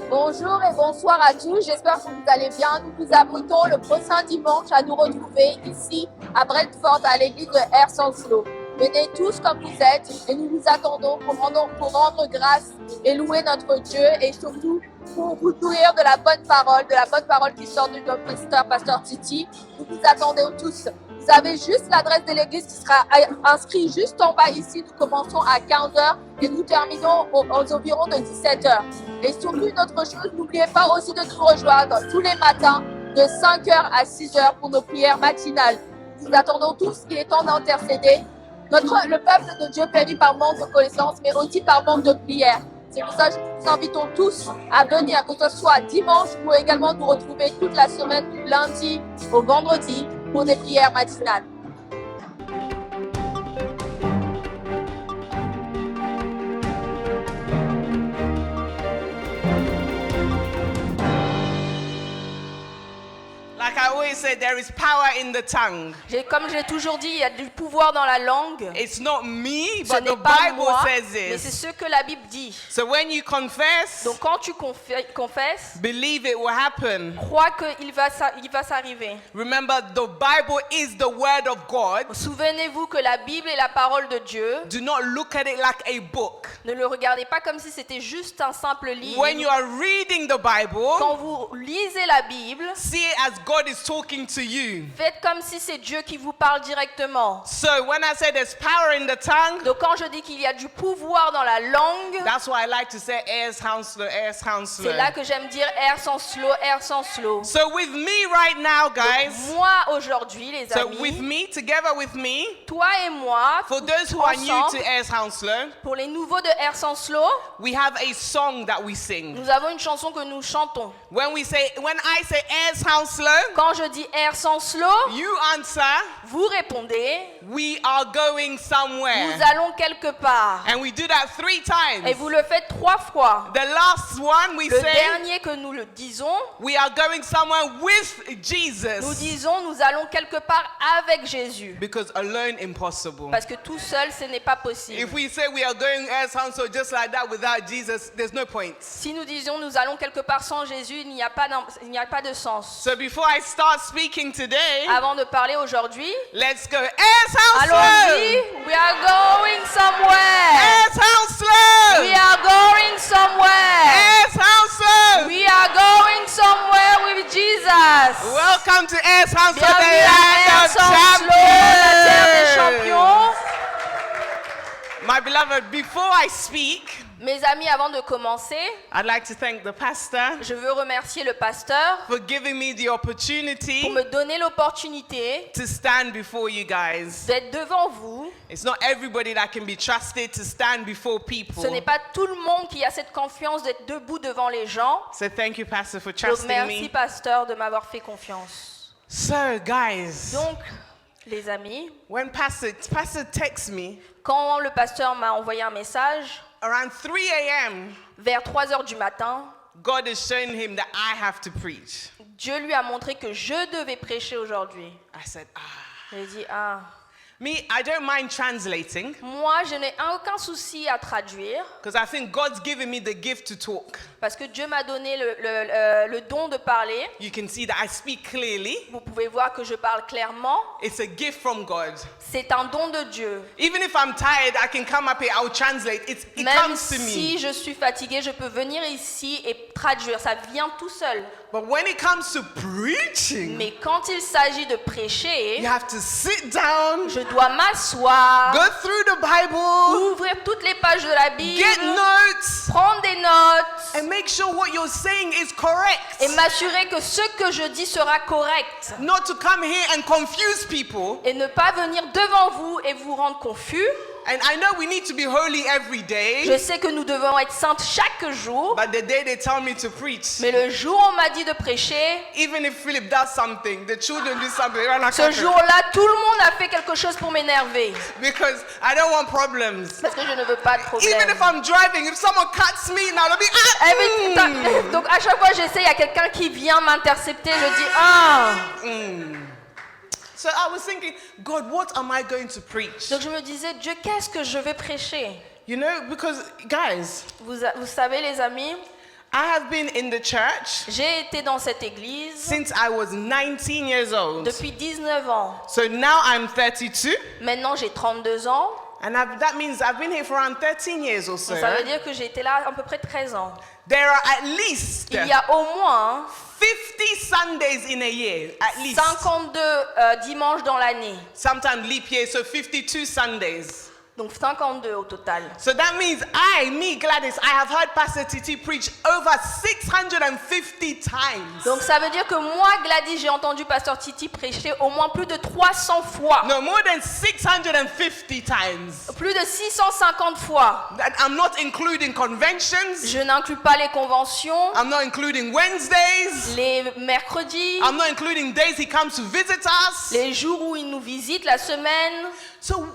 Bonjour et bonsoir à tous, j'espère que vous allez bien. Nous vous invitons le prochain dimanche à nous retrouver ici à Brentford à l'église de Ayr-Sanslow. Venez tous comme vous êtes et nous vous attendons pour rendre grâce et louer notre Dieu et surtout pour vous nourrir de la bonne parole qui sort de notre pasteur Titi. Nous vous attendons tous. Vous avez juste l'adresse de l'église qui sera inscrite juste en bas ici. Nous commençons à 15h et nous terminons aux environs de 17h. Et surtout une autre chose, n'oubliez pas aussi de nous rejoindre tous les matins de 5h à 6h pour nos prières matinales. Nous attendons tous, il est temps d'intercéder. Le peuple de Dieu périt par manque de connaissances, mais aussi par manque de prière. C'est pour ça que nous vous invitons tous à venir, que ce soit dimanche ou également nous retrouver toute la semaine du lundi au vendredi pour des prières matinales. Like I always say, there is power in the tongue. Comme j'ai toujours dit, il y a du pouvoir dans la langue. It's not me, Ce but n'est the pas Bible moi, says mais c'est this. ce que la Bible dit. So when you confess, Donc quand tu confesses, believe it will happen. crois qu'il va s'arriver. Remember, the Bible is the word of God. Souvenez-vous que la Bible est la parole de Dieu. Do not look at it like a book. Ne le regardez pas comme si c'était juste un simple livre. When you are reading the Bible, Quand vous lisez la Bible, see it as God is talking to you. faites comme si c'est Dieu qui vous parle directement. So when I say there's power in the tongue, Donc quand je dis qu'il y a du pouvoir dans la langue, that's why I like to say Ayers Hounslow. c'est là que j'aime dire Ayr-Sanslow, Ayr-Sanslow. So with me right now, guys. Donc, moi aujourd'hui, les So amis, with me, together with me, toi et moi, for those who are new ensemble, to Ayers Hounslow, pour les nouveaux de Ayr-Sanslow, we have a song that we sing. nous avons une chanson que nous chantons. When I say Ayers Hounslow, Quand je dis Ayr-Sanslow, you answer, vous répondez, we are going somewhere. nous allons quelque part. And we do that 3 Et times. vous le faites 3 fois. The last one we Le say, dernier que nous le disons, we are going somewhere with nous Jesus. disons nous allons quelque part avec Jésus. Because alone impossible. Parce que tout seul, ce n'est pas possible. If we say we are going Ayers Hounslow just like that without Jesus, there's no point. Si nous disions nous allons quelque part sans Jésus, il n'y a pas de sens. So before I start speaking today, Avant de parler aujourd'hui, let's go Ayers Hounslow. allons-y. We are going somewhere. Ayers Hounslow. We are going somewhere. Ayers Hounslow. We are going somewhere with Jesus. Welcome to Ayers Hounslow, the Bienvenue à land of Ayr-Sanslow, la terre des champions. My beloved, before I speak, Mes amis, avant de commencer, I'd like to thank the pastor je veux remercier le pasteur for giving me the pour opportunity me donner l'opportunité to stand before you guys. d'être devant vous. It's not everybody that can be trusted to stand before people. Ce n'est pas tout le monde qui a cette confiance d'être debout devant les gens. So thank you, Pastor, for Donc trusting merci, me. pasteur, de m'avoir fait confiance. So, guys, Donc, les amis, when Pastor texts me quand le pasteur m'a envoyé un message, around 3 a.m., vers 3 heures du matin, God has shown him that I have to preach. Dieu lui a montré que je devais prêcher aujourd'hui. I said, J'ai dit, ah, Me, I don't mind translating moi, je n'ai aucun souci à traduire because I think God's given me the gift to talk. parce que Dieu m'a donné le don de parler. You can see that I speak clearly. Vous pouvez voir que je parle clairement. It's a gift from God. C'est un don de Dieu. Even if I'm tired, I can come up here, I'll translate. It Même comes to si me. je suis fatiguée, je peux venir ici et traduire. Ça vient tout seul. But when it comes to preaching, Mais quand il s'agit de prêcher, you have to sit down, je dois m'asseoir, go through the Bible, ouvrir toutes les pages de la Bible, get notes, prendre des notes and make sure what you're saying is correct. et m'assurer que ce que je dis sera correct. Not to come here and confuse people. Et ne pas venir devant vous et vous rendre confus. And I know we need to be holy every Je day, sais que nous devons être saintes chaque jour. but the day they tell me to preach, Mais le jour où on m'a dit de prêcher, even if Philip does something, the children do something, they're like, ce jour-là, tout le monde a fait quelque chose pour m'énerver. because I don't want problems. Parce que je ne veux pas de Even problème. if I'm driving, if someone cuts me, now they'll be Donc à chaque fois j'essaie, il y a quelqu'un qui vient m'intercepter, je dis ah. So I was thinking, God, what am I going to preach? Donc je me disais, Dieu, qu'est-ce que je vais prêcher? You know, because guys, Vous savez les amis, I have been in the church J'ai été dans cette église since I was 19 years old. depuis 19 ans. So now I'm 32, Maintenant, j'ai 32 ans. and that means I've been here for around 13 years or so. Donc, ça veut dire que j'ai été là à peu près 13 ans. There are at least Il y a au moins 50 Sundays in a year, at least. 52 dimanches dans l'année. Sometimes leap year, so 52 Sundays. Donc 52 au total. So that means Gladys, I have heard Pastor Titi preach over 650 times. Donc ça veut dire que moi, Gladys, j'ai entendu Pasteur Titi prêcher au moins plus de 300 fois. No, more than 650 times. Plus de 650 fois. That I'm not including conventions. Je n'inclus pas les conventions, I'm not including Wednesdays. les mercredis, I'm not including days he comes to visit us. les jours où il nous visite, la semaine. So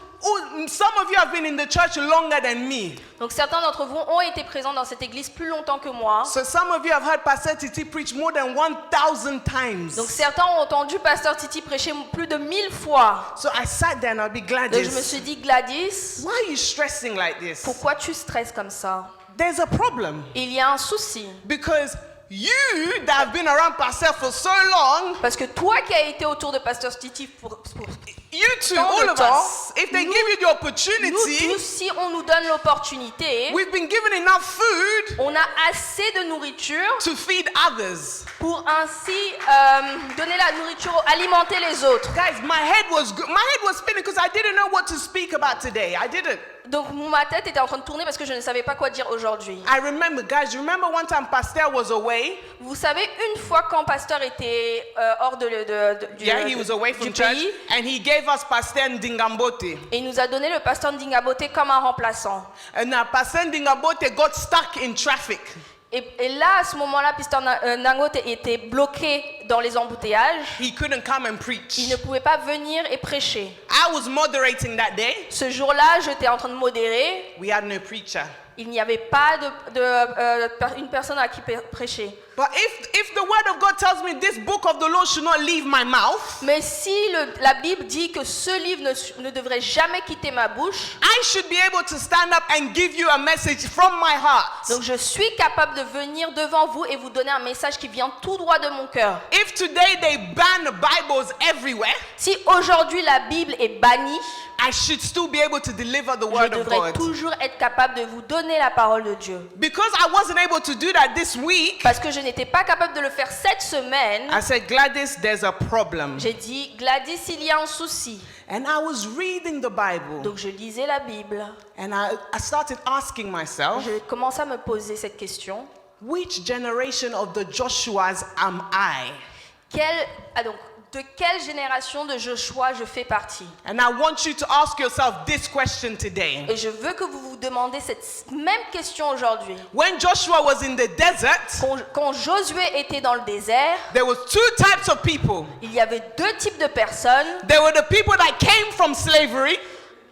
some of you have been in the church longer than me. Donc certains d'entre vous ont été présents dans cette église plus longtemps que moi. So some of you have heard Pastor Titi preach more than 1,000 times. Donc certains ont entendu Pasteur Titi prêcher plus de 1000 fois. So I sat there and I'll be Donc je me Gladys. suis dit, Gladys, Why are you stressing like this? pourquoi tu stresses comme ça? There's a problem. Il y a un souci. Because you that have been around Pastor for so long, Parce que toi qui as été autour de Pasteur Titi pour you too, tant de all of temps, us, if they nous- give you the nous opportunity, tous, si on nous donne l'opportunité, we've been given enough food on a assez de nourriture to feed others. pour ainsi donner la nourriture, alimenter les autres. Guys, my head was spinning because I didn't know what to speak about today. I didn't. Donc ma tête était en train de tourner parce que je ne savais pas quoi dire aujourd'hui. I remember, guys, you remember one time Pastor was away? Vous savez, une fois quand Pasteur était hors du, Yeah, he was away du from church, pays, and he gave us Pastor Ndingambote. et il nous a donné le Pasteur Ndingabote comme un remplaçant. And Pastor Ndingambote got stuck in traffic. Et là, à ce moment-là, Pasteur Nangote était bloqué dans les embouteillages. He couldn't come and Il preach. ne pouvait pas venir et prêcher. I was moderating that day. Ce jour-là, j'étais en train de modérer. We had no preacher. Il n'y avait pas une personne à qui prêcher. But if the word of God tells me this book of the law should not leave my mouth, Mais si la Bible dit que ce livre ne devrait jamais quitter ma bouche, I should be able to stand up and give you a message from my heart. donc je suis capable de venir devant vous et vous donner un message qui vient tout droit de mon cœur. If today they ban Bibles everywhere, Si aujourd'hui la Bible est bannie, I should still be able to deliver the je word of devrais God. toujours être capable de vous donner la parole de Dieu. Because I wasn't able to do that this week, Parce que je n'étais pas capable de le faire cette semaine, I said, Gladys, there's a problem. j'ai dit, Gladys, il y a un souci. And I was reading the Bible, Donc je lisais la Bible. and I started asking myself, Je commençais à me poser cette question. which generation of the Joshuas am I? De quelle génération de Joshua je fais partie? And I want you to ask yourself this question today. Et je veux que vous vous demandez cette même question aujourd'hui. When Joshua was in the desert, Quand Josué était dans le désert, there was two types of people. il y avait deux types de personnes. There were the people that came from slavery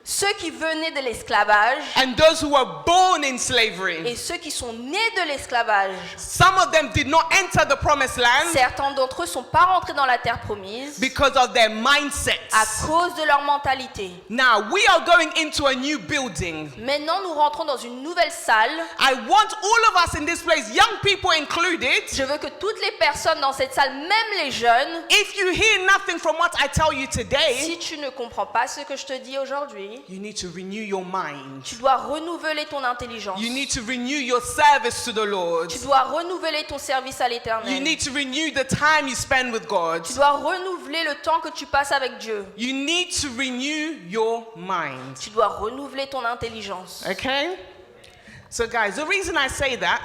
Ceux qui venaient de l'esclavage and those who were born in slavery. et ceux qui sont nés de l'esclavage. Some of them did not enter the promised land Certains d'entre eux ne sont pas rentrés dans la terre promise because of their mindsets. à cause de leur mentalité. Now, we are going into a new building. Maintenant, nous rentrons dans une nouvelle salle. I want all of us in this place, young people included, Je veux que toutes les personnes dans cette salle, même les jeunes, if you hear nothing from what I tell you today, si tu ne comprends pas ce que je te dis aujourd'hui, you need to renew your mind. tu dois renouveler ton intelligence. You need to renew your service to the Lord. Tu dois renouveler ton service à You l'Éternel. need to renew the time you spend with God. Tu dois renouveler le temps que tu passes avec Dieu. You need to renew your mind. Tu dois renouveler ton intelligence. Okay? So, guys, the reason I say that,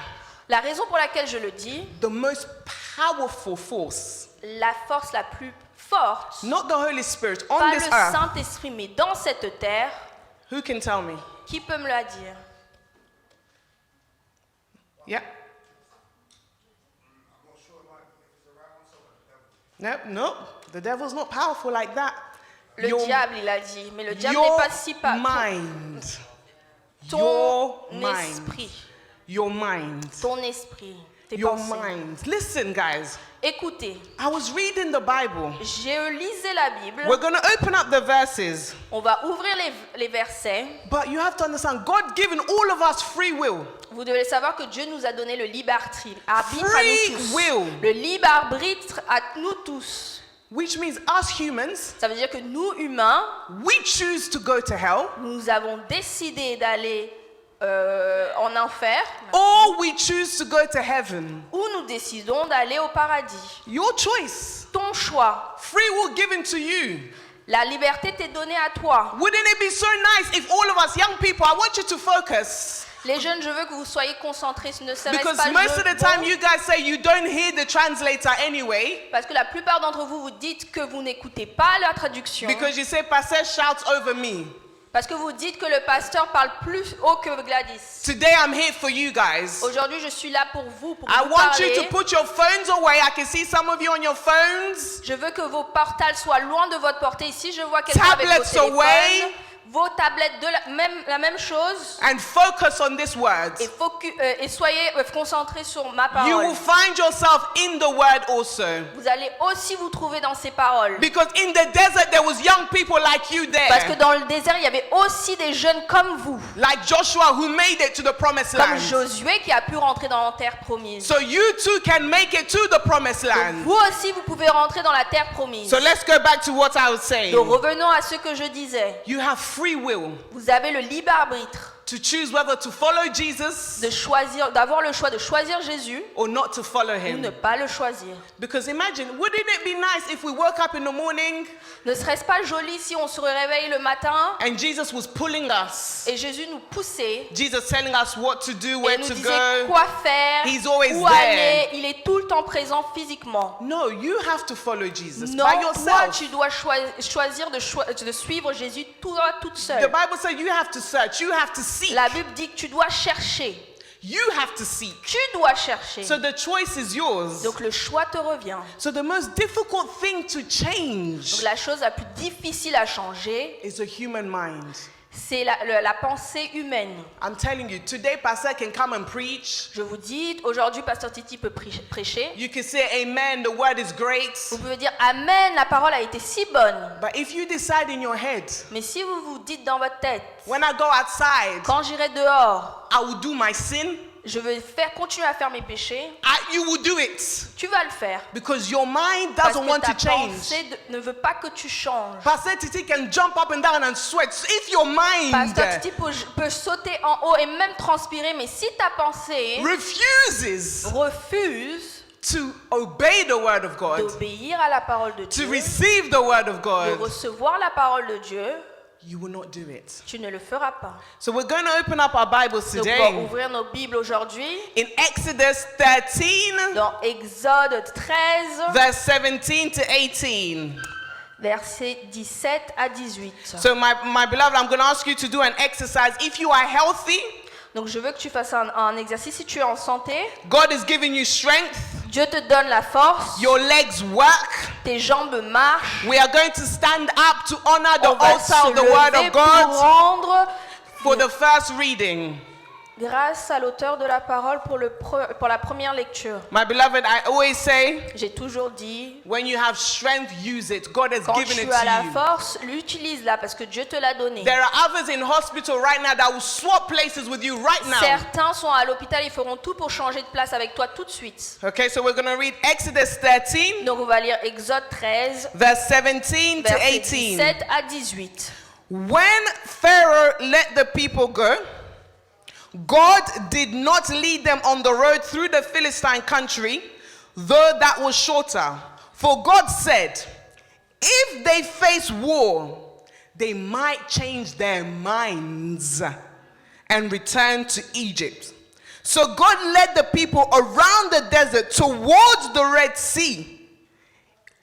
La raison pour laquelle je le dis, the most powerful force, la force la plus forte, not the Holy Spirit, on pas this le earth, Saint-Esprit, mais dans cette terre, who can tell me? qui peut me la dire? Yeah? No, the devil's not powerful like that. Le Your- diable, il a dit, mais le diable n'est your pas si pas. mind. Ton Your mind. esprit, Your mind. ton esprit, tes Your pensées. mind. Listen, guys. Écoutez, I was reading the Bible. je lisais la Bible. We're going to open up the verses. On va ouvrir les versets. But you have to understand, God given all of us free will. Vous devez savoir que Dieu nous a donné le libre arbitre à Free nous tous. will. Le libre arbitre à nous tous. Which means us humans, Ça veut dire que nous, humains, we choose to go to hell, nous avons décidé d'aller en enfer or we choose to go to heaven. ou nous décidons d'aller au paradis. Your choice. Ton choix. Free will given to you. La liberté t'est donnée à toi. Wouldn't it be so nice if all of us young people, I want you to focus. Les jeunes, je veux que vous soyez concentrés. Ce ne serait Because pas most of the time bon, you guys say you don't hear the translator anyway. parce que la plupart d'entre vous, vous dites que vous n'écoutez pas la traduction. Because you say Pastor shouts over me. Parce que vous dites que le pasteur parle plus haut que Gladys. Today I'm here for you guys. Aujourd'hui, je suis là pour vous, pour I vous want you parler. to put your phones away. I can see some of you on your phones. Je veux que vos portables soient loin de votre portée. Ici, je vois quelqu'un avec vos Tablets téléphones. away. Vos tablettes, la même chose. And focus on this word. Et soyez concentrés sur ma You parole. will find yourself in the word also. Vous allez aussi vous trouver dans ces paroles. Because in the desert there was young people like you Parce que there. dans le désert, il y avait aussi des jeunes comme vous. Like Joshua who made it to the promised Comme land. Josué qui a pu rentrer dans la terre promise. So you too can make it to the promised Donc, land. vous aussi, vous pouvez rentrer dans la terre promise. So let's go back to what I was saying. Donc revenons à ce que je disais. You have free will Vous avez le libre arbitre to choose whether to follow Jesus de choisir, d'avoir le choix de choisir Jésus or not to follow ou ne him. pas le choisir. Because imagine, wouldn't it be nice if we woke up in the morning Ne serait-ce pas joli si on se réveille le matin and Jesus was pulling us? et Jésus nous poussait Jesus telling us what to do, et where nous to disait go. quoi faire, He's always où there. aller. Il est tout le temps présent physiquement. No, you have to follow Jesus Non, by toi, yourself. tu dois choisir de suivre Jésus toi toute The seule. Bible says you have to search, you have to seek. La Bible dit que tu dois chercher. You have to seek. Tu dois chercher. So the choice is yours. Donc le choix te revient. So the most difficult thing to Donc change la chose la plus difficile à changer, is the human mind. c'est la pensée humaine. I'm telling you, today Pastor can come and preach. Je vous dis, aujourd'hui, Pasteur Titi peut prêcher. You can say amen, the word is great. Vous pouvez dire Amen, la parole a été si bonne. But if you decide in your head, Mais si vous vous dites dans votre tête, when I go outside, quand j'irai dehors, I will do my sin, je vais continuer à faire mes péchés, you will do it. tu vas le faire. Because your mind Parce doesn't que want ta to change. pensée ne veut pas que tu changes. Pastor Titi can jump up and down and sweat. So if your mind Pasteur Titi peut sauter en haut et même transpirer, mais si ta pensée refuses refuse to obey the word of God, d'obéir à la parole de to Dieu, receive the word of de God, recevoir la parole de Dieu, you will not do it. tu ne le feras pas. So we're going to open up our Bibles Donc, on va today ouvrir nos Bibles aujourd'hui in Exodus 13, dans Exode 13, verse 17 to 18. versets 17 à 18. So my beloved, I'm going to ask you to do an exercise. If you are healthy, Donc je veux que tu fasses un exercice. Si tu es en santé, God is giving you strength, Dieu te donne la force, your legs work, tes jambes marchent. we are going to stand up to honor the On va altar se of the word lever of pour God rendre for the first reading. grâce à l'auteur de la parole pour la première lecture. My beloved, I always say, J'ai toujours dit, when you have strength, use it. God has quand given tu it as to la you. force, l'utilise-la parce que Dieu te l'a donnée. There are others in hospital right now that will swap places with you right now. Certains sont à l'hôpital, ils feront tout pour changer de place avec toi tout de suite. Okay, so we're going to read Exodus 13, Donc on va lire Exode 13, verse 17 to versets 18. 17 à 18. When Pharaoh let the people go, God did not lead them on the road through the Philistine country, though that was shorter. For God said, if they face war, they might change their minds and return to Egypt. So God led the people around the desert towards the Red Sea.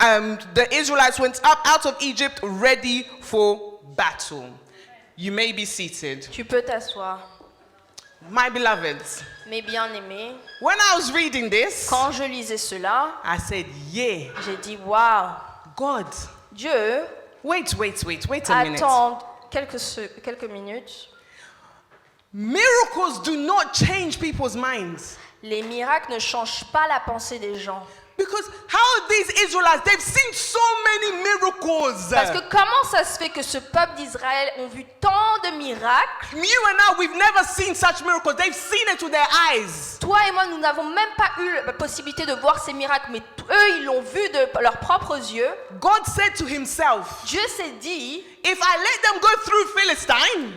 The Israelites went up out of Egypt ready for battle. You may be seated. Tu peux t'asseoir. My beloveds, Mes bien-aimés, when I was reading this, quand je lisais cela, I said, yeah, j'ai dit waouh, God, Dieu, wait a minute. attends quelques minutes. Miracles do not change people's minds. Les miracles ne changent pas la pensée des gens. Because how these Israelites, they've seen so many miracles. Parce que comment ça se fait que ce peuple d'Israël ont vu tant de miracles? You and I, we've never seen such miracles. They've seen it with their eyes. Toi et moi, nous n'avons même pas eu la possibilité de voir ces miracles, mais eux, ils l'ont vu de leurs propres yeux. God said to himself, Dieu s'est dit, if I let them go through Philistine,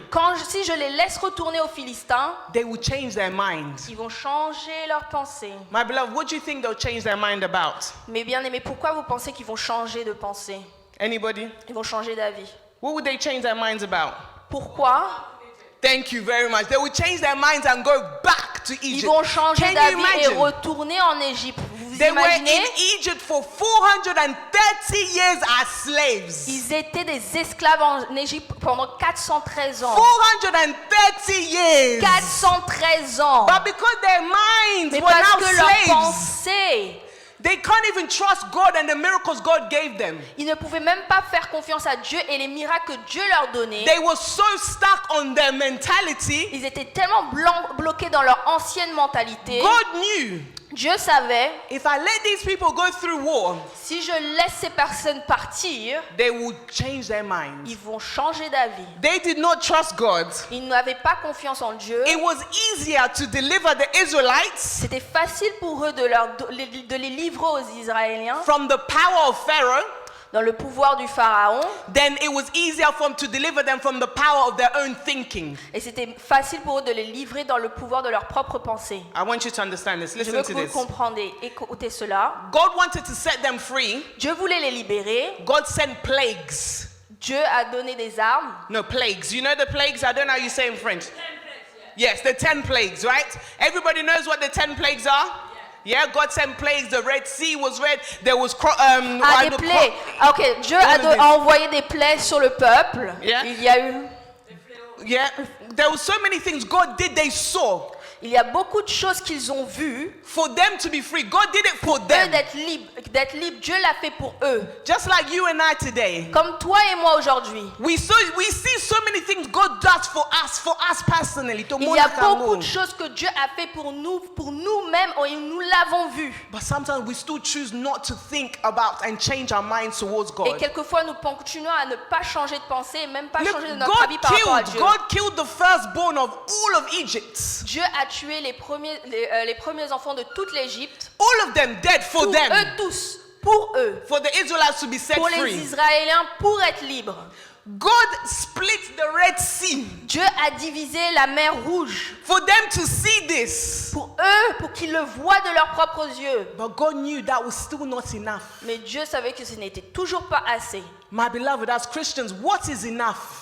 si je les laisse retourner aux Philistins, they will change their mind. ils vont changer leur pensée. My beloved, what do you think they'll change their mind about? Mais bien aimé, pourquoi vous pensez qu'ils vont changer de pensée? Anybody? Ils vont changer d'avis. What would they change their minds about? Pourquoi? Thank you very much. They will change their minds and go back to Ils Egypt. vont changer Can you d'avis et imagine? retourner en Égypte. Vous They were imaginez? in Egypt for 430 years as slaves. Ils étaient des esclaves en Égypte pendant 413 ans. 430 years. 413 ans. But because their minds Mais were parce now que leurs slaves, pensées, they can't even trust God and the miracles God gave them. ils ne pouvaient même pas faire confiance à Dieu et les miracles que Dieu leur donnait. They were so stuck on their mentality. Ils étaient tellement bloqués dans leur ancienne mentalité. God knew, Dieu savait, if I let these people go through war, si je laisse ces personnes partir, they will change their minds. ils vont changer d'avis. They did not trust God. Ils n'avaient pas confiance en Dieu. It was easier to deliver the Israelites C'était facile pour eux de les livrer aux Israéliens from the power of Pharaoh dans le pouvoir du Pharaon. than it was easier for them to deliver them from the power of their own thinking. Et c'était facile pour eux de les livrer dans le pouvoir de leur propre pensée. I want you to understand this. Je Listen veux to que vous this. compreniez, écoutez cela. God wanted to set them free. Dieu voulait les libérer. God sent plagues. Dieu a donné des armes. No, plagues. You know the plagues? I don't know how you say in French. Yes, the 10 plagues, right? Everybody knows what the 10 plagues are? Yeah, God sent plagues. The Red Sea was red. There was Des plaies. Ok, Dieu a envoyé des plaies sur le peuple. Yeah. Il y a eu. Yeah, there were so many things God did. They saw Il y a beaucoup de choses qu'ils ont vues. for them to be free. God did it for Eux them. d'être libres. Dieu l'a fait pour eux. Just like you and I today. Comme toi et moi aujourd'hui. We see so many things God does for us personally. Il y a beaucoup de choses que Dieu a fait pour nous-mêmes et nous l'avons vu. But sometimes we still choose not to think about and change our minds towards Et God. quelquefois nous continuons à ne pas changer de pensée et même pas Look, changer de notre avis par rapport à Dieu. God killed the firstborn of all of Egypt. Dieu a tué les premiers enfants de toute l'Égypte. All of them dead for them. Eux tous, pour eux. For the Israelites to be set Pour les free. Israéliens, pour être libres. God split the Red Sea Dieu a divisé la mer Rouge. for them to see this. Pour eux, pour qu'ils le voient de leurs propres yeux. But God knew that was still not enough. Mais Dieu savait que ce n'était toujours pas assez. My beloved, as Christians, what is enough?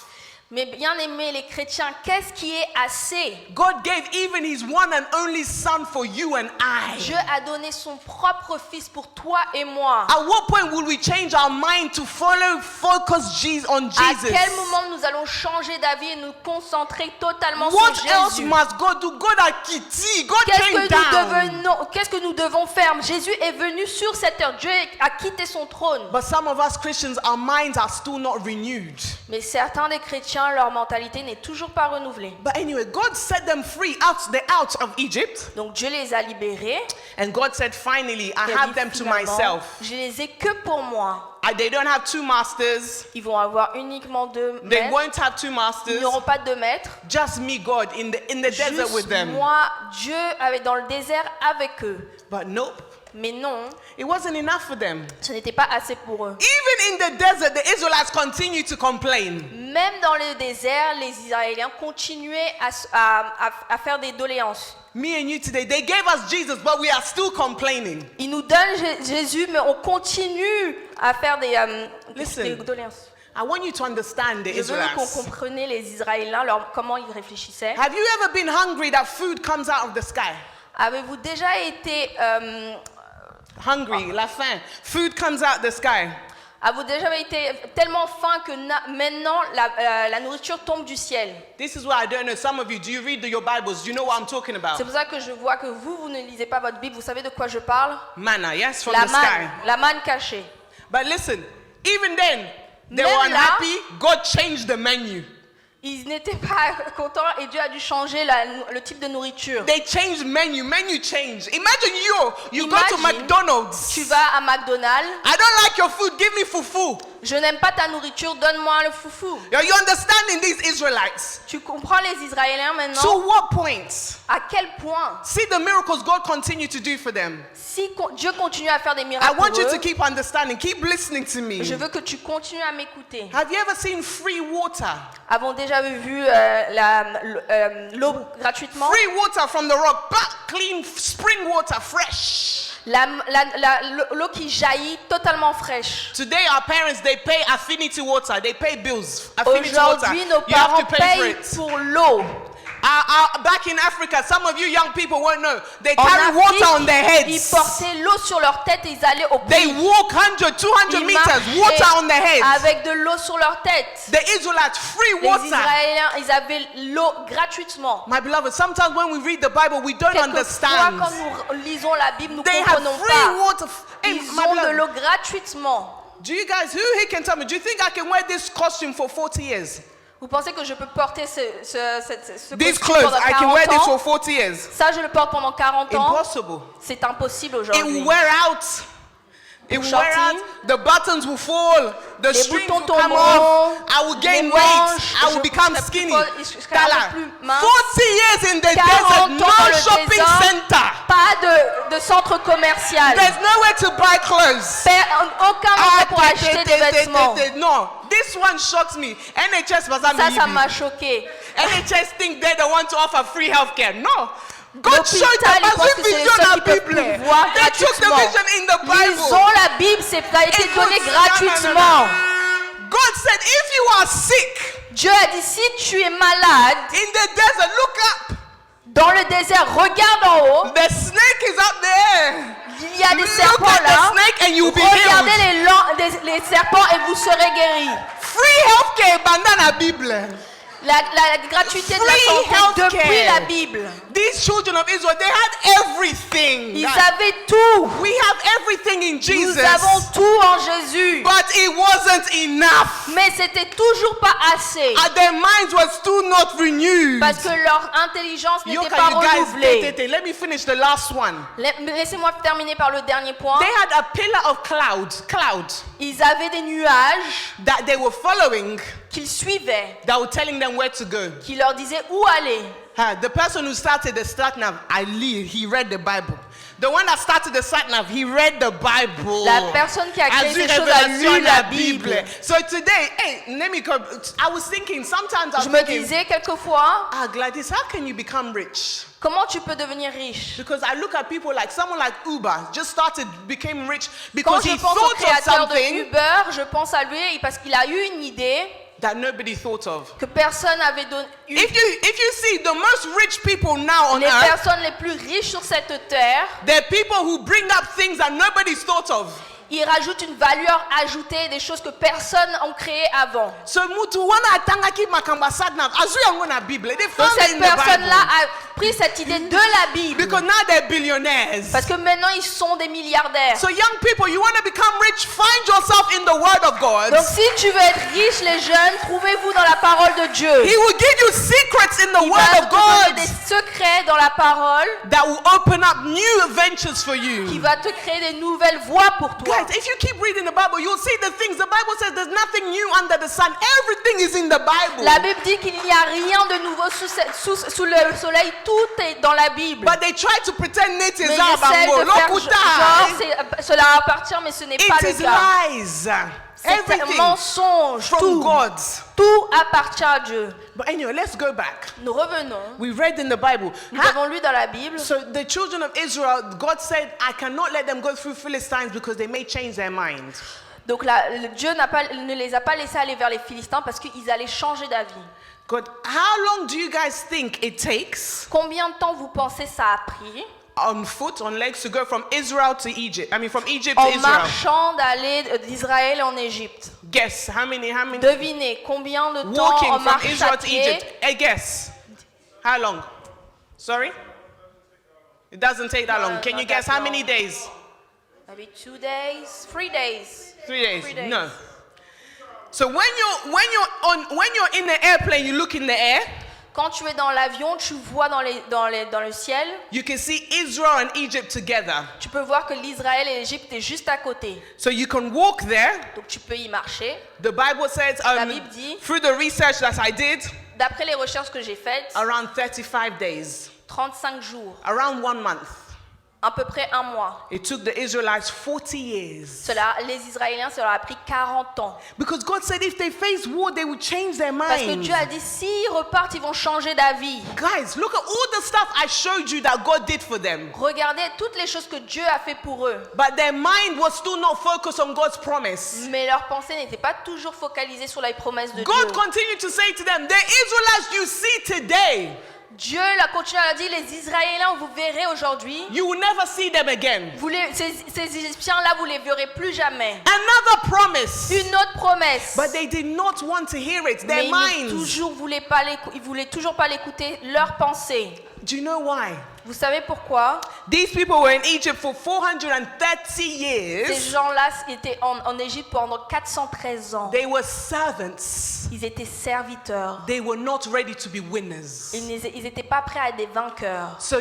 Mais bien aimés les chrétiens, qu'est-ce qui est assez? God gave even his one and only son for you and I. Dieu a donné son propre fils pour toi et moi. At what point will we change our mind to focus on À Jesus? quel moment nous allons changer d'avis et nous concentrer totalement What sur else Jésus? must God do? God a quitté. God came down. Qu'est-ce que nous devons faire? Jésus est venu sur cette terre. Dieu a quitté son trône. But some of us Christians, our minds are still not renewed. Mais certains des chrétiens, leur mentalité n'est toujours pas renouvelée. But anyway, God set them free out of Egypt. Donc Dieu les a libérés. And God said, finally, I Il a have dit, them to finalement, myself. je les ai que pour moi. They don't have two masters. Ils vont avoir uniquement deux They maîtres. won't have two Ils masters. n'auront pas de maîtres. Just me, God, in the desert with Juste them. moi, Dieu, dans le désert avec eux. But nope, Mais non, it wasn't enough for them. ce n'était pas assez pour eux. Even in the desert, the Israelites continued to complain. Même dans le désert, les Israéliens continuaient à faire des doléances. Me and you today, they gave us Jesus, but we are still complaining. Ils nous donnent Jésus, mais on continue à faire des Listen. doléances. I want you to understand the Je veux qu'on Israelites. comprenne les Israéliens, comment ils réfléchissaient. Have you ever been hungry that food comes out of the sky? Avez-vous déjà été... Hungry, la faim. Food comes out the sky. Avez-vous déjà été tellement faim que maintenant la nourriture tombe du ciel? This is why I don't know. Some of you, do you read your Bibles? Do you know what I'm talking about? C'est pour ça que je vois que vous ne lisez pas votre Bible. Vous savez de quoi je parle? Manna, yes, from the sky. La manne cachée. But listen, even then, they Même were là- unhappy. God changed the menu. Ils n'étaient pas contents et Dieu a dû changer le type de nourriture. They changed menu change. Imagine you go to Imagine, McDonald's. Tu vas à McDonald's. I don't like your food, give me fufu. Je n'aime pas ta nourriture, donne-moi le foufou. Are you understanding these Israelites? Tu comprends les Israéliens maintenant? To what point? À quel point? See the miracles God continue to do for them. Si Dieu continue à faire des I miracles want pour you to eux, keep understanding, keep listening to me. je veux que tu continues à m'écouter. Have you ever seen free water? Avons déjà vu l'eau gratuitement? Free water from the rock, clean spring water, fresh. L'eau qui jaillit totalement fraîche. Today our parents, they pay affinity water, they pay bills. Affinity water, Aujourd'hui, nos you have parents to pay for payent it. pour l'eau. Back in Africa, some of you young people won't know. They En carry water on Afrique, their ils heads. portaient l'eau sur leur tête et ils allaient au They puits. walk 100, 200 Ils meters, marchaient water on their heads. avec de l'eau sur leur tête. The Israelites, free Les water. Israéliens, ils avaient l'eau gratuitement. My beloved, sometimes when we read the Bible, we don't Quelquefois, understand. quand nous lisons la Bible, nous ne They have comprenons free pas. water. Hey, Ils my ont de beloved, l'eau gratuitement. do you guys, who here can tell me, do you think I can wear this costume for 40 years? Vous pensez que je peux porter ce These costume clothes, pendant I can wear 40 this for ans? 40 years. Ça, je le porte pendant 40 ans. Impossible. C'est impossible It will aujourd'hui. wear out. It will wear out. The buttons will fall. The Les strings boutons will come tomberont. off. I will gain Les weight. manches, I will je become serai skinny. plus je serai un peu Tala, plus mince. 40 years in the 40 desert, ans no dans le shopping désert, center. pas de centre commercial. There's nowhere to buy clothes. Aucun endroit pour acheter des vêtements. No, this one shocks me. NHS Ça m'a choqué. NHS think they're the one to offer free healthcare. No. God showed L'hôpital, them ils pensent as que a c'est les vision seuls à qui peuvent Bible. pouvoir They took the gratuitement. vision in the Ils Bible. ont la Bible, ça a été donné No, no, no, gratuitement. no. God said, if you are sick Dieu a dit, si tu es malade, in the desert, look up. dans le désert, regarde en haut, The snake is up there. il y a des Look serpents at the là. snake and you'll be Regardez healed. les serpents et vous serez guéris. Free healthcare, bandana Bible. La gratuité de la Free santé healthcare. depuis la Bible. These children of Israel, they had everything. Ils avaient tout. We have everything in Jesus. Nous avons tout en Jésus. But it wasn't enough. Mais c'était toujours pas assez. Their minds were still not renewed. Parce que leur intelligence n'était Yoka, pas you guys, renouvelée. let me finish the last one. Laissez-moi terminer par le dernier point. They had a pillar of cloud Ils avaient des nuages that they were following qu'ils suivaient, that were telling them where to go. qui leur disaient où aller. The person who started the StatNav, he read the Bible. The one that started the StatNav, he read the Bible. La personne qui a créé As ces choses a lu la Bible. So today, hey, let me come. I was thinking, sometimes I Je was me thinking, disais quelquefois, Gladys, how can you become rich? comment tu peux devenir riche? Because I look at people like someone like Uber just became rich Quand because je he pense au thought of créateur de something Uber, je pense à lui parce qu'il a eu une idée that nobody thought of. que personne n'avait donné. If you see the most rich people now on Les earth, personnes les plus riches sur cette terre, they're people who bring up things that nobody's thought of. ils rajoutent une valeur ajoutée, des choses que personne n'a créées avant. So mutu wana atangaki makamba sadna azu yango na Bible. They Donc found it cette in the Bible. personne-là a pris cette idée de la Bible. Because now they're billionaires. Parce que maintenant ils sont des milliardaires. So young people, you want to become rich, find yourself in the Word of God. Donc si tu veux être riche, les jeunes, trouvez-vous dans la parole de Dieu. He will give you secrets in the Il Word va of te donner God des secrets dans la parole that will open up new ventures for qui you. va te créer des nouvelles voies pour toi. Guys, if you keep reading the Bible, you'll see the things. The Bible says there's nothing new under the sun. Everything is in the Bible. La Bible dit qu'il n'y a rien de nouveau sous le soleil, tout est dans la Bible. But they try to pretend it is Mais ils essaient Abango. de faire Lokuta. genre cela appartient, mais ce n'est pas It le is cas. lies. C'est un Everything mensonge, from tout. God. Tout appartient à Dieu. But anyway, let's go back. Nous revenons. We read in the Bible. Nous avons lu dans la Bible. So the children of Israel, God said, I cannot let them go through Philistines because they may change their mind. Donc Dieu ne les a pas laissés aller vers les Philistins parce qu'ils allaient changer d'avis. God, how long do you guys think it takes Combien de temps vous pensez ça a pris on foot, on legs to go from Israel to Egypt? I mean, from Egypt to en Israel. marchant d'aller d'Israël en Égypte? Guess how many? Devinez combien de temps Walking en from marche à Israel to pied? Egypt. Hey, guess. How long? Sorry? It doesn't take that long. Can you not guess that how many long. days? Maybe 2 days, 3 days. 3 days. 3 days. No. So when you're in the airplane, you look in the air. Quand tu es dans l'avion, tu vois dans le ciel. You can see Israel and Egypt together. Tu peux voir que l'Israël et l'Égypte est juste à côté. So you can walk there. Donc tu peux y marcher. The Bible says, La Bible dit, through the research that I did, d'après les recherches que j'ai faites, around 35 days, 35 jours, around 1 month. à peu près un mois. It took the Israelites 40 years. Les Israéliens, ça leur a pris 40 ans. Because God said if they face war, they would change their Parce que minds. Dieu a dit, s'ils repartent, ils vont changer d'avis. Guys, look at all the stuff I showed you that God did for them. Regardez toutes les choses que Dieu a fait pour eux. But their mind was still not focused on God's promise. Mais leur pensée n'était pas toujours focalisée sur les promesses de God Dieu. continued to say to them, the Israelites you see today, Dieu a continué à dire, les Israéliens, vous verrez aujourd'hui, you will never see them again. ces Égyptiens-là, vous les verrez plus jamais. Another promise. Une autre promesse. But they did not want to hear it. Mais Their ils minds. voulaient toujours pas l'écouter, leur pensée. Do you know why? Vous savez pourquoi? These people were in Egypt for 430 Ces years. gens-là étaient en Égypte pendant 413 ans. They were servants. Ils étaient serviteurs. They were not ready to be winners. Ils n'étaient pas prêts à être des vainqueurs. So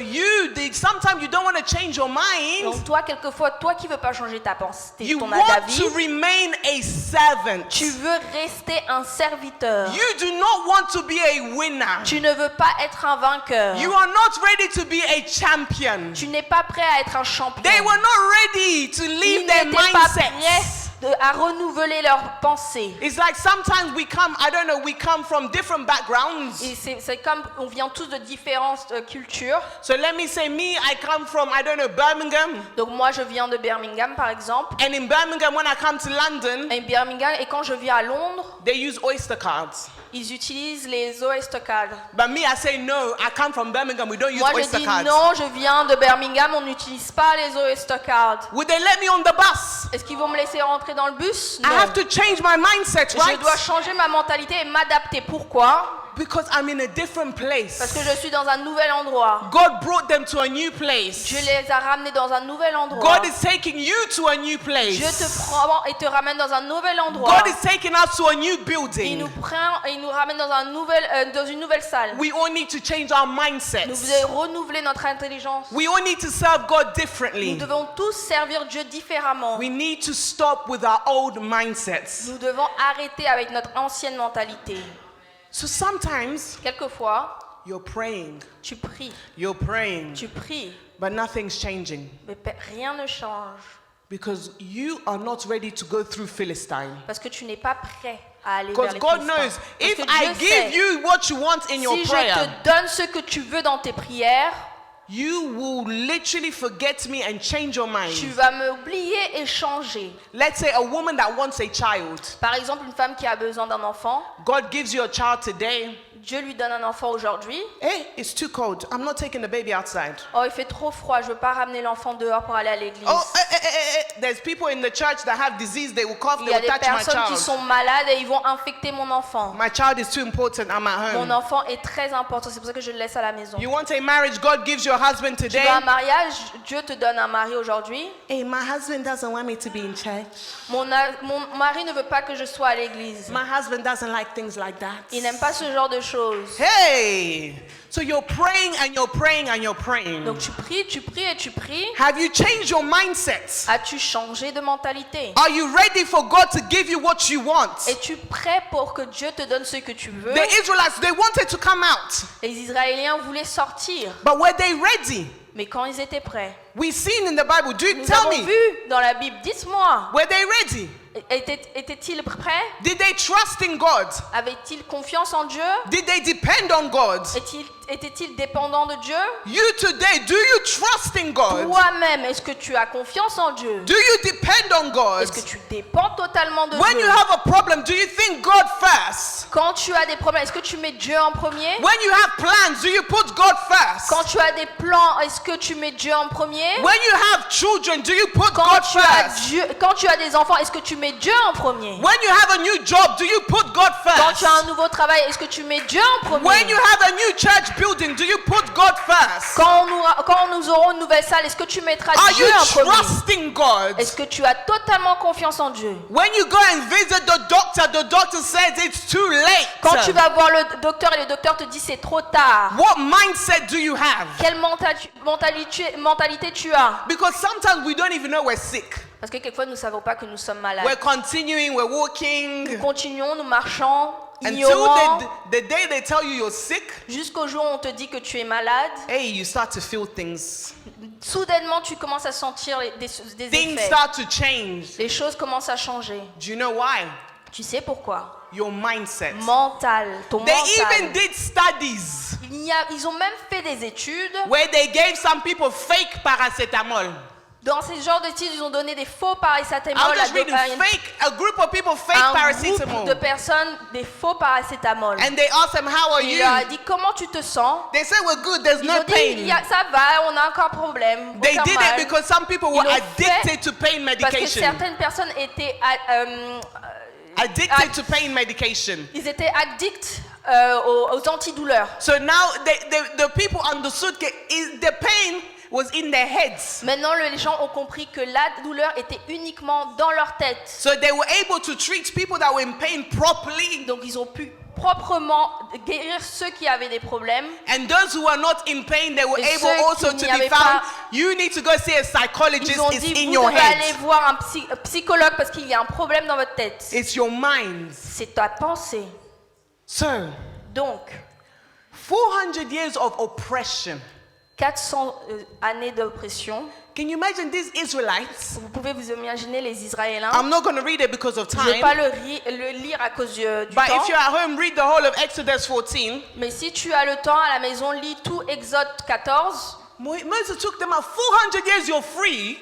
sometimes you don't want to change your mind. Donc toi, quelquefois, toi qui veux pas changer ta pensée, You ton want avis, to remain a servant. tu veux rester un serviteur. You do not want to be a winner. Tu ne veux pas être un vainqueur. You are not ready to be a champion. Tu n'es pas prêt à être un champion. They were not ready to Ils leave their n'étaient pas mindsets. prêts à renouveler leurs pensées. It's like sometimes we come from different backgrounds. Et c'est comme on vient tous de différentes cultures. So let me say I come from, Birmingham. Donc moi je viens de Birmingham par exemple. And in Birmingham, when I come to London, Et quand je viens à Londres, they use Oyster cards. ils utilisent les Oyster cards. But me, I say no, I come from Birmingham, we don't use Moi je Oyster dis cards. non, je viens de Birmingham, on n'utilise pas les Oyster cards. Would they let me on the bus? Est-ce qu'ils vont me laisser rentrer dans le bus? I Non. have to change my mindset, Je right? dois changer ma mentalité et m'adapter. Pourquoi? Because I'm in a different place. Parce que je suis dans un nouvel endroit. God brought them to a new place. Dieu les a ramenés dans un nouvel endroit. God is taking you to a new place. Dieu te prend et te ramène dans un nouvel endroit. God is taking us to a new Il building. nous prend et il nous ramène dans une nouvelle salle. We all need to change our Nous mindsets. devons renouveler notre intelligence. We all need to serve God Nous differently. devons tous servir Dieu différemment. We need to stop with our old mindsets. Nous devons arrêter avec notre ancienne mentalité. So sometimes Quelquefois, you're praying, tu pries, you're praying, but nothing's changing mais rien ne change because you are not ready to go through Philistine. parce que tu n'es pas prêt à aller vers Because les God Philistins. knows Parce if que I Dieu give sait, you what you want in your si je prayer, te donne ce que tu veux dans tes prières, you will literally forget me and change your tu mind. vas m'oublier et changer. Let's say a woman that wants a child. Par exemple, une femme qui a besoin d'un enfant, God gives you a child today. Dieu lui donne un enfant aujourd'hui. Hey, it's too cold. I'm not taking the baby outside. Oh, il fait trop froid, je veux pas ramener l'enfant dehors pour aller à l'église. Oh, there's people in the church that have disease. They will cough. Il They y a will des touch my personnes qui child. sont malades et ils vont infecter mon enfant. My child is too important. I'm at Mon home. enfant est très important, c'est pour ça que je le laisse à la maison. You want a marriage? God gives you a husband Tu today. veux un mariage, Dieu te donne un mari aujourd'hui. Hey, my husband doesn't want me to be in church. Mon mari ne veut pas que je sois à l'église. My husband doesn't like things like that. Il n'aime pas ce genre de choses. Hey, so you're praying and you're praying and you're praying. Donc tu pries et tu pries. Have you changed your mindset? As-tu changé de mentalité? Are you ready for God to give you what you want? Es-tu prêt pour que Dieu te donne ce que tu veux? The Israelites, they wanted to come out, Les Israéliens voulaient sortir, but were they ready? mais quand ils étaient prêts, We've seen in the Bible. nous Tell avons me, vu dans la Bible. Dites-moi, were they ready? étaient-ils prêts? Did they trust in God? Avaient-ils confiance en Dieu? Did they depend on God? Étaient-ils dépendants de Dieu? You today, do you trust in God? Toi-même, est-ce que tu as confiance en Dieu? Do you depend on God? Est-ce que tu dépends totalement de When Dieu? you have a problem, do you think God first? Quand tu as des problèmes, est-ce que tu mets Dieu en premier? When you have plans, do you put God first? Quand tu as des plans, est-ce que tu mets Dieu en premier? When you have children, do you put Quand God tu as first? quand tu as des enfants, est-ce que tu mets Dieu en premier? When you have a new job, do you put God Quand first? tu as un nouveau travail, est-ce que tu mets Dieu en premier? When you have a new church next building, do you put God first? Quand nous aurons une nouvelle salle, est-ce que tu mettras Are Dieu you en premier? trusting God? Est-ce que tu as totalement confiance en Dieu? When you go and visit the doctor says it's too late. Quand tu vas voir le docteur et le docteur te dit c'est trop tard, What mindset do you have? quelle mentalité tu as? Because sometimes we don't even know we're sick. Parce que quelquefois nous ne savons pas que nous sommes malades. We're continuing, we're Nous walking. continuons, nous marchons, Until ignorants, the day they tell you you're sick, jusqu'au jour où on te dit que tu es malade. hey, you start to feel things. Soudainement, tu commences à sentir des Things effets. start to change. Les choses commencent à changer. Do you know why? Tu sais pourquoi? Your mindset. Mental, ton They mental. even did studies Ils ont même fait des études. where they gave some people fake paracetamol. Dans ces genres d'études, ils ont donné des faux paracétamol I was à just reading a group of people fake un groupe paracetamol. de personnes, des faux paracétamol. And they asked them, how are Il you? leur a dit comment tu te sens. They said, we're good, there's Ils no ont dit pain. ça va, on a encore problème. They aucun did mal. it because some people were Ils l'ont addicted fait to pain Parce que medication. certaines personnes étaient Addicted to pain medication. ils étaient addicts aux antidouleurs. So now the people understood that the pain was in their heads. Maintenant, les gens ont compris que la douleur était uniquement dans leur tête. So they were able to treat people that were in pain properly. Donc, ils ont pu proprement guérir ceux qui avaient des problèmes. And those who are not in pain, they were Et able ceux also qui to n'y be avaient found. pas, You need to go see a psychologist. Ils ont It's dit, in vous your devez aller head. voir un psychologue parce qu'il y a un problème dans votre tête. It's your mind. C'est ta pensée. So, Donc, 400 years of oppression. 400 années d'oppression. Can you imagine these Israelites? Vous pouvez vous imaginer les Israéliens. I'm not going to read it because of Je ne vais time. pas le lire à cause du But temps. if you're at home, read the whole of Exodus 14. Mais si tu as le temps à la maison, lis tout Exode 14. Moses took them out 400 years, you're free.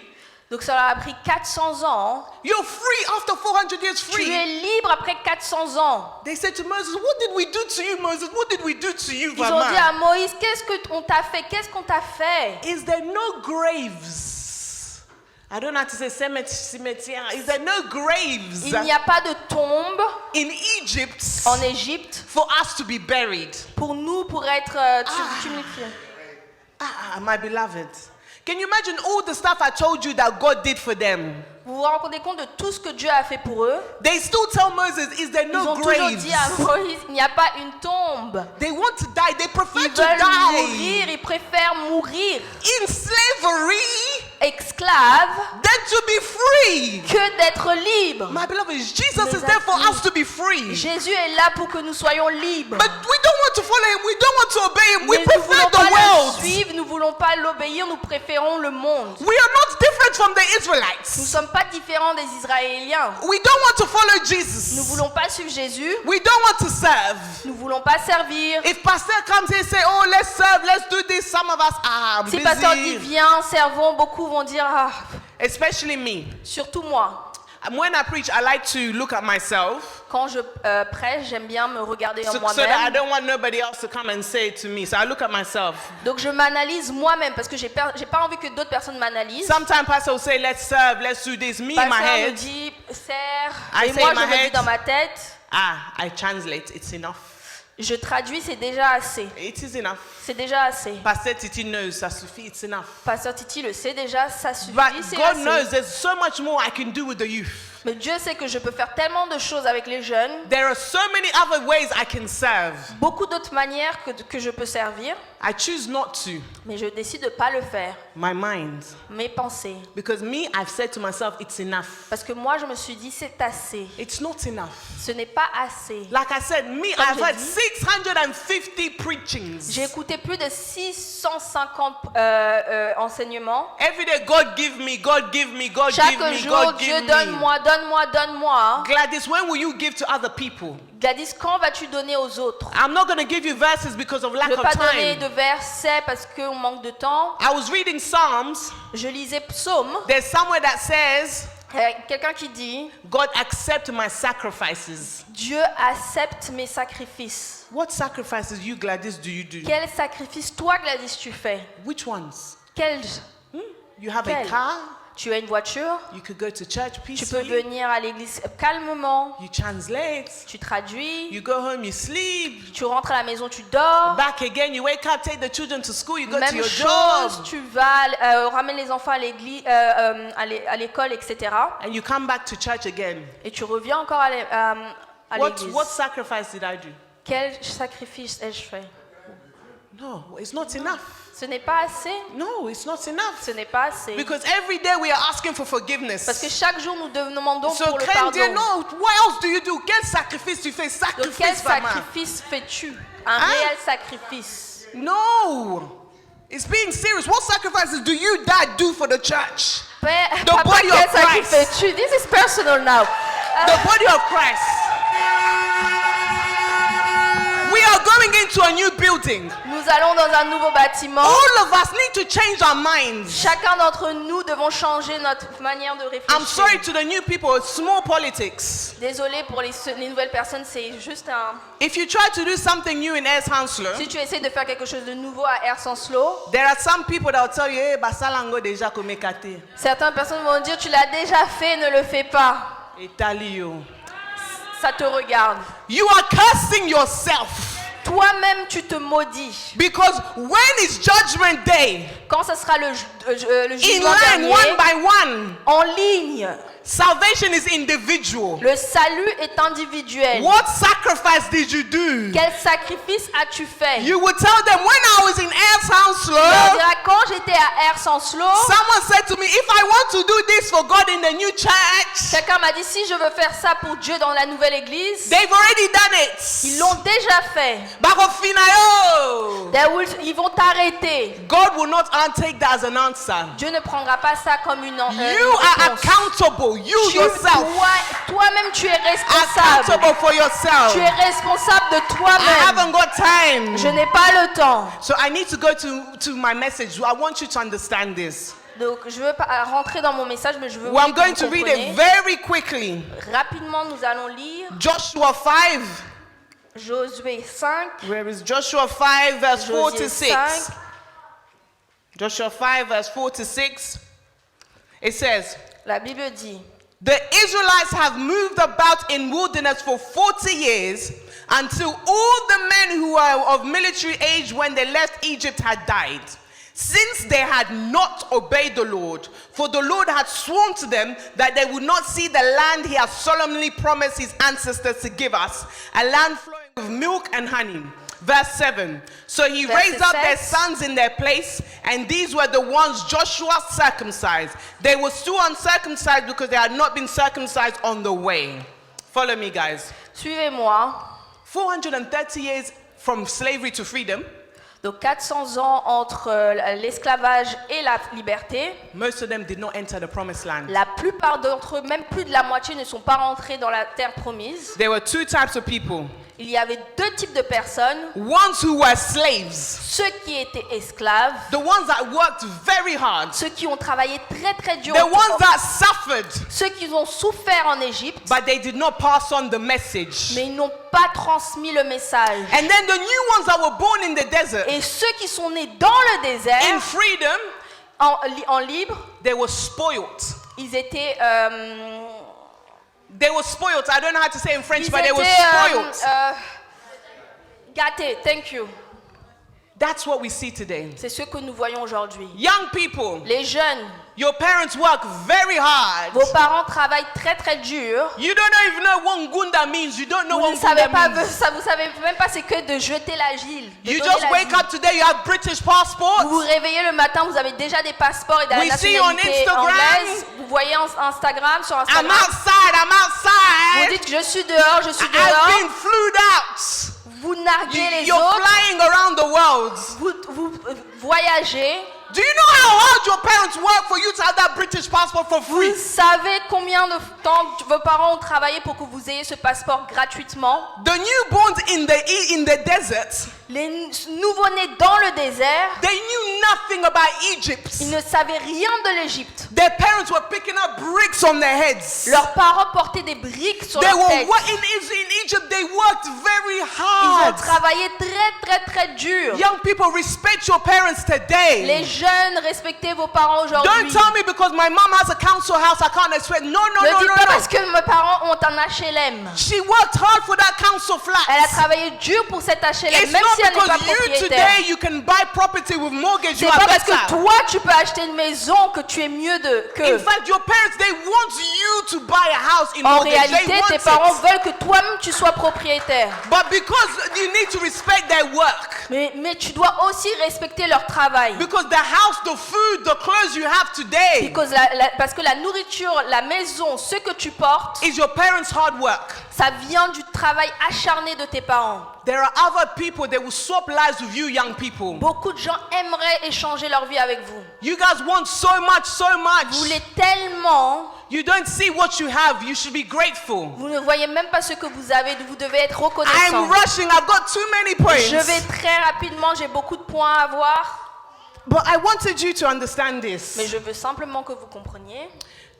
Donc ça leur a pris 400 ans. You're free after 400 years Tu free. es libre après 400 ans. They said to Moses, what did we do to you, Moses? What did we do to you, Ils ont dit à Mama? Moïse, qu'est-ce qu'on t'a fait? Qu'est-ce qu'on t'a fait? Is there no graves? I don't know how to say cimetière. Is there no graves Il n'y a pas de tombe in Egypt en Égypte for us to be buried? pour nous, pour être tuméfiés. My beloved. Can you imagine all the stuff I told you that God did for them? Vous vous rendez compte de tout ce que Dieu a fait pour eux? They still tell Moses, is there Ils no ont toujours graves? dit à Moïse, il n'y a pas une tombe. They want to die. They prefer Ils to veulent die mourir, ils préfèrent mourir in slavery esclaves than to be free. que d'être libres. My beloved, Jesus Mes is there for amis, us to be free. Jésus est là pour que nous soyons libres. But we don't want to follow him. We don't want to obey him. We Mais nous ne prefer voulons the pas le world. suivre, nous ne voulons pas l'obéir, nous préférons le monde. We are not different from the Nous ne Israelites. sommes pas différents des Israéliens. We don't want to follow Nous ne Jesus. voulons pas suivre Jésus. We don't want to serve. Nous ne voulons pas servir. If pastor comes here and say, oh, let's serve, let's do this, some of us, I'm Si le pasteur dit busy. viens, servons, beaucoup vont dire ah, Especially me. surtout moi. When I preach, I like to look at myself Quand je prêche, j'aime bien me regarder en so that I moi-même. don't want nobody else to come and say it to me. So I look at myself. Donc je m'analyse moi-même parce que j'ai pas envie que d'autres personnes m'analysent. Sometimes pastor will say, let's serve, let's do this. Me in my Pasteur me head, dit sers I et say moi in je my me dis head, dans ma tête, I translate, it's enough. je traduis, c'est déjà assez. It is enough. C'est déjà assez. Pastor Titi knows, ça suffit, it's enough. Pasteur Titi le sait déjà, ça suffit, But c'est God knows assez. there's so much more I can do with the youth. Mais Dieu sait que je peux faire tellement de choses avec les jeunes, There are so many other ways I can serve. beaucoup d'autres manières que je peux servir, I choose not to. mais je décide de ne pas le faire. My mind. Mes pensées. Because me, I've said to myself, it's enough. Parce que moi, je me suis dit, c'est assez. It's not enough. Ce n'est pas assez. Like I said, me, Comme I've j'ai heard dit, 650 preachings. J'ai écouté plus de 650 enseignements. Every day, God give me, God give me, God Chaque give me, jour, God Dieu give me. donne-moi, donne-moi, donne-moi. Gladys, when will you give to other people? Gladys, quand vas-tu donner aux autres? I'm not going to give you verses because of Je lack ne vais of pas donner de time. versets parce qu'on manque de temps. I was reading Psalms. Je lisais Psaume. There's somewhere that says, Quelqu'un qui dit, God accept my sacrifices. Dieu accepte mes sacrifices. What sacrifices you, Gladys, do you do? Quel sacrifice toi, Gladys, tu fais? Which ones? Quel? You have a Quel? car? Tu as une voiture, You could go to church tu peux peacefully. venir à l'église calmement, You translate. tu traduis, You go home, you sleep. tu rentres à la maison, tu dors. Back again, you wake up, take the children to school, you go to Même your chose, job. tu vas ramener les enfants à l'église, à l'école, etc. And you come back to church again. Et tu reviens encore à l'église. What sacrifice did I do? Quel sacrifice ai-je fait? No, it's not enough. Ce n'est pas assez. No, it's not enough. Ce n'est pas assez. Because every day we are asking for forgiveness. Parce que chaque jour, nous demandons So pour le Ken dit, pardon. no, what else do you do? Quel sacrifice tu fais? Donc, quel Sacrifice, maman. sacrifice fais-tu? Un Hein? réel sacrifice. No. It's being serious. What sacrifices do you, dad, do for the church? Papa, body quel of sacrifice Christ. fais-tu? This is personal now. The body of Christ. We are going into a new building. Nous allons dans un nouveau bâtiment. All of us need to change our minds. Chacun d'entre nous devons changer notre manière de réfléchir. I'm sorry to the new people, it's small politics. Désolé pour les nouvelles personnes, c'est juste un... If you try to do something new in Air Chancellor, Si tu essaies de faire quelque chose de nouveau à Air Sanslo, there are some people that will tell you, hey, basalango deja komekate. certaines personnes vont dire tu l'as déjà fait, ne le fais pas. Italio. Ça te regarde. You are cursing yourself. Toi-même, tu te maudis. Because when is Judgment Day? Quand ce sera le In jugement line, dernier, one by one. en ligne, Salvation is individual. le salut est individuel. What sacrifice did you do? Quel sacrifice as-tu fait? You would tell them, when I was in Air Tu leur Chancellor, diras, quand j'étais à Air Sanslo, someone said to me, if I want to do this for God in the new church, quelqu'un m'a dit si je veux faire ça pour Dieu dans la nouvelle église, they've already done ils it. l'ont déjà fait. Bakofinayo. Ils vont t'arrêter. God will not take that as an answer. Dieu ne prendra pas ça comme une You are réponse. accountable. You yourself. Toi-même, tu es responsable. Accountable for yourself. Tu es responsable de I toi-même. haven't got time. Je n'ai pas le temps. So I need to go to my message. I want you to understand this. Donc, je veux pas rentrer dans mon message, mais je veux Well, I'm que going vous to read compreniez. it very quickly. Rapidement, nous allons lire Joshua 5. Josué 5. Where is Joshua 5 verse 4 to Josué 6? 5. Joshua 5 verse 4 to 6. It says, La Bible dit, the Israelites have moved about in wilderness for 40 years until all the men who are of military age when they left Egypt had died, since they had not obeyed the Lord. For the Lord had sworn to them that they would not see the land he has solemnly promised his ancestors to give us, a land flowing with milk and honey. Verse 7. So he Verset raised up their 7. sons in their place, and these were the ones Joshua circumcised. They were still uncircumcised because they had not been circumcised on the way. Follow me, guys. suivez-moi. 430 years from slavery to freedom. Donc 400 ans entre l'esclavage et la liberté. Most of them did not enter the promised land. La plupart d'entre eux, même plus de la moitié, ne sont pas rentrés dans la terre promise. There were two types of people. Il y avait deux types de personnes. Ones who were slaves, Ceux qui étaient esclaves, the ones that worked very hard, ceux qui ont travaillé très très dur, the ones that suffered, ceux qui ont souffert en Égypte, but they did not pass on the message. mais ils n'ont pas transmis le message. And then the new ones that were born in the desert, Et ceux qui sont nés dans le désert, in freedom, en libre, they were spoiled. ils étaient... They were spoiled. I don't know how to say in French, ils but they were étaient spoiled. gâtés, thank you. That's what we see today. C'est ce que nous voyons aujourd'hui. Young people, Les jeunes, your parents work very hard. vos parents travaillent très très dur. You don't even know what ngunda means. You don't know Vous what ne savez ngunda pas, means. vous savez même pas c'est que de jeter l'agile. de You donner just wake l'asile. up today, you have British passports. Vous vous réveillez le matin, vous avez déjà des passeports et de la We see on nationalité Instagram. anglaise. Vous voyez Instagram, sur I'm Instagram. outside, I'm Vous outside. dites je suis dehors, je suis I've dehors. been flued out. Vous narguez les You're autres. flying around the world. Vous voyagez. Do you know how hard your parents work for you to have that British passport for free? Vous savez combien de temps vos parents ont travaillé pour que vous ayez ce passeport gratuitement? The newborns in the desert, Les nouveau-nés dans le désert, they knew nothing about Egypt. ils ne savaient rien de l'Égypte. Their parents were picking up bricks on their heads. Leurs parents portaient des briques sur They leur were tête. in Egypt. They worked very Ils ont hard. travaillé très dur. Young people, respect your parents today. Les jeunes, respectez vos parents Don't aujourd'hui. tell me because my mom has a council house, I can't expect. No, no, Ne no, dites no, pas no. parce que mes parents ont un HLM. She worked hard for that council Elle a flat. travaillé dur pour cet HLM, It's même not si elle n'est pas because you propriétaire. today you can buy property with mortgage. C'est You pas are parce que better. toi tu peux acheter une maison que tu es mieux In que. fact, your parents, they want you to buy a house in En mortgage. They réalité, tes want parents it. veulent que toi-même tu sois propriétaire. But because you need to respect their work. Mais tu dois aussi respecter leur travail. Because the house, the food, the clothes you have today Parce que la nourriture, la maison, ce que tu portes, is your parents' hard work. ça vient du travail acharné de tes parents. There are other people that will swap lives with you, young people. Beaucoup de gens aimeraient échanger leur vie avec vous. You guys want so much, so Vous much. voulez tellement, You don't see what you have. You should be grateful. vous ne voyez même pas ce que vous avez, vous devez être I'm reconnaissant. rushing. I've got too many points. Je vais très rapidement, j'ai beaucoup de points à voir, But I wanted you to understand mais this. je veux simplement que vous compreniez.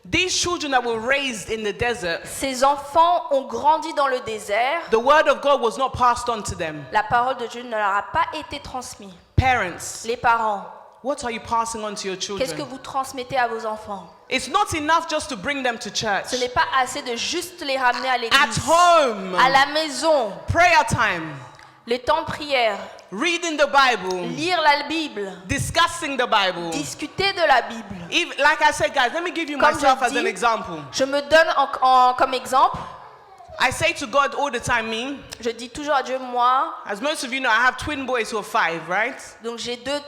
These children that were raised in the desert, Ces enfants ont grandi dans le désert. the word of God was not passed on to them. La parole de Dieu ne leur a pas été transmise. Parents, Les parents, what are you passing on to your qu'est-ce que children? vous transmettez à vos enfants? It's not enough just to bring them to church. Ce n'est pas assez de juste les ramener à At l'église. home, À la maison, prayer time, les temps de prière, reading the Bible, lire la Bible, discussing the Bible. discuter de la Bible. Even, like I said, guys, let me give you Comme myself je as an dis, example. Je me donne comme exemple. I say to God all the time, me, Je dis toujours à Dieu, moi, as most of you know, I have twin boys who are 5, right? donc j'ai deux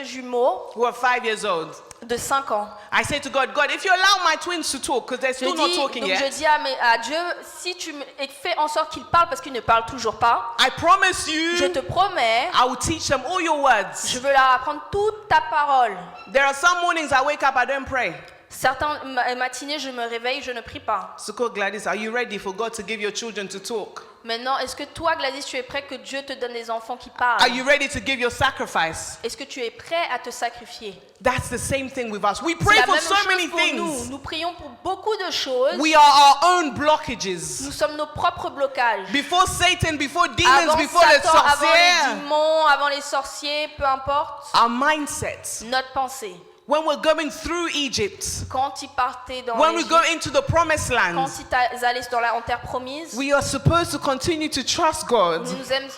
jumeaux Who are 5 years old. de 5 ans. I say to God, God, if you allow my twins to talk, because they're Je still not dis, talking donc je yet, dis à Dieu, si tu fais en sorte qu'ils parlent parce qu'ils ne parlent toujours pas, I promise je you, te promets, I will teach them all your words. je veux leur apprendre toute ta parole. There are some mornings I wake up, I don't pray. Certaines matinées, je me réveille, je ne prie pas. So, Gladys, are you ready for God to give your children to talk? Maintenant, est-ce que toi, Gladys, tu es prêt que Dieu te donne des enfants qui Are parlent? you ready to give your sacrifice? Est-ce que tu es prêt à te sacrifier? That's the same thing with us. We C'est pray la for même so many chose pour nous. things. Nous prions pour beaucoup de choses. We are our own blockages. Nous sommes nos propres blocages. Before Satan, before demons, Avant before the Satan, avant les sorciers. démons, avant les sorciers, peu importe. Our mindset. Notre pensée. When we're going through Egypt, Quand ils partaient dans when we go l'Égypte, into the promised quand land, ils allaient en terre promise, we are supposed to continue to trust God.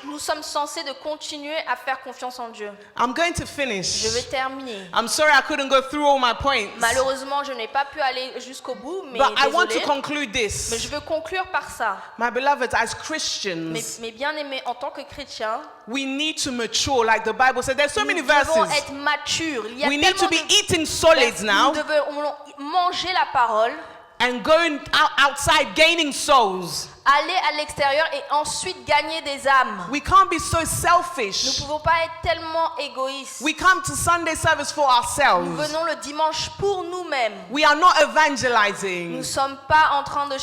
nous sommes censés de continuer à faire confiance en Dieu. I'm going to Je vais finish. terminer. I'm sorry I couldn't go through all my points. Malheureusement, je n'ai pas pu aller jusqu'au bout, mais But I want to désolée. conclude Mais this. je veux conclure par ça. My beloved, as Christians, Mais bien aimés, en tant que chrétiens, we need to mature, like the Bible said. There's so many nous devons verses. être matures. Il y a We need to tellement be de eating solids Nous now devons manger la parole, and going outside gaining souls. aller à l'extérieur et ensuite gagner des âmes. We can't be so Nous selfish. ne pouvons pas être tellement égoïstes. We come to Sunday service for Nous ourselves. venons le dimanche pour nous-mêmes. We are not Nous evangelizing. ne sommes pas en train de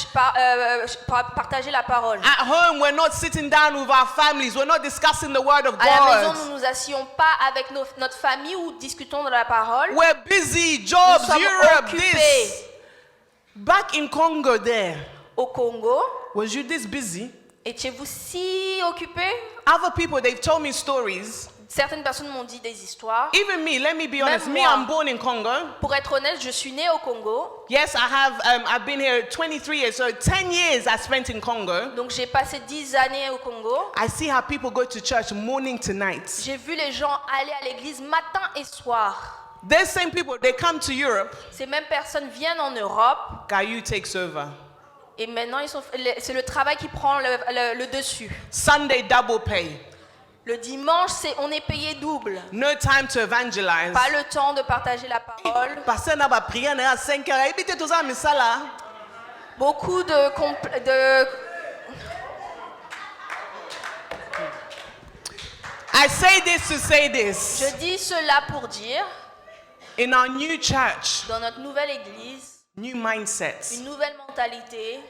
partager la parole. At home, we're not sitting down with our families. We're not discussing the word of À la maison, God. nous ne nous asseyons pas avec notre famille ou discutons de la parole. We're busy, Nous jobs, sommes Europe, occupés. this. Back in Congo there, Au Congo, was you this busy? étiez-vous si occupés? Other people, they've told me stories. Certaines personnes m'ont dit des histoires. Even me, let me be honest. Me, moi. I'm born in Congo. Pour être honnête, je suis née au Congo. Yes, I've been here 23 years, so 10 years I spent in Congo. Donc j'ai passé 10 années au Congo. I see how people go to church morning to night. J'ai vu les gens aller à l'église matin et soir. Those same people, they come to Europe. Ces mêmes personnes viennent en Europe Gayu takes over. et maintenant c'est le travail qui prend le dessus. Sunday double pay. Le dimanche, on est payé double. No time to evangelize. Pas le temps de partager la parole. Pasteur n'a pas prié à 5 heures. Évitez tout ça, mais ça là. Beaucoup I say this to say this. Je dis cela pour dire, In our new church, dans notre nouvelle église, new mindsets. une nouvelle mentalité,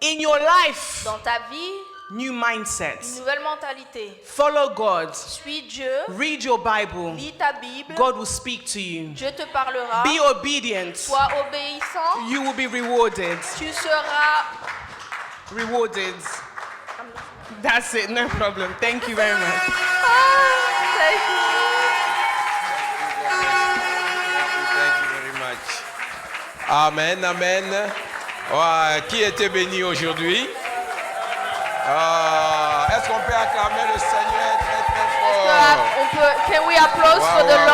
In your life, dans ta vie, new Une mindsets. nouvelle mentalité. Follow God. Suis Dieu, Read your Bible. lis ta Bible, God will speak to you. Dieu te parlera, Be obedient. sois obéissant, You will be rewarded. tu seras... Rewarded. That's it, no problem. Thank you very much. Thank you. Thank you very much. Amen, amen. Qui était béni aujourd'hui? Est-ce qu'on peut acclamer le Seigneur très très fort? Can we applause for the Wow,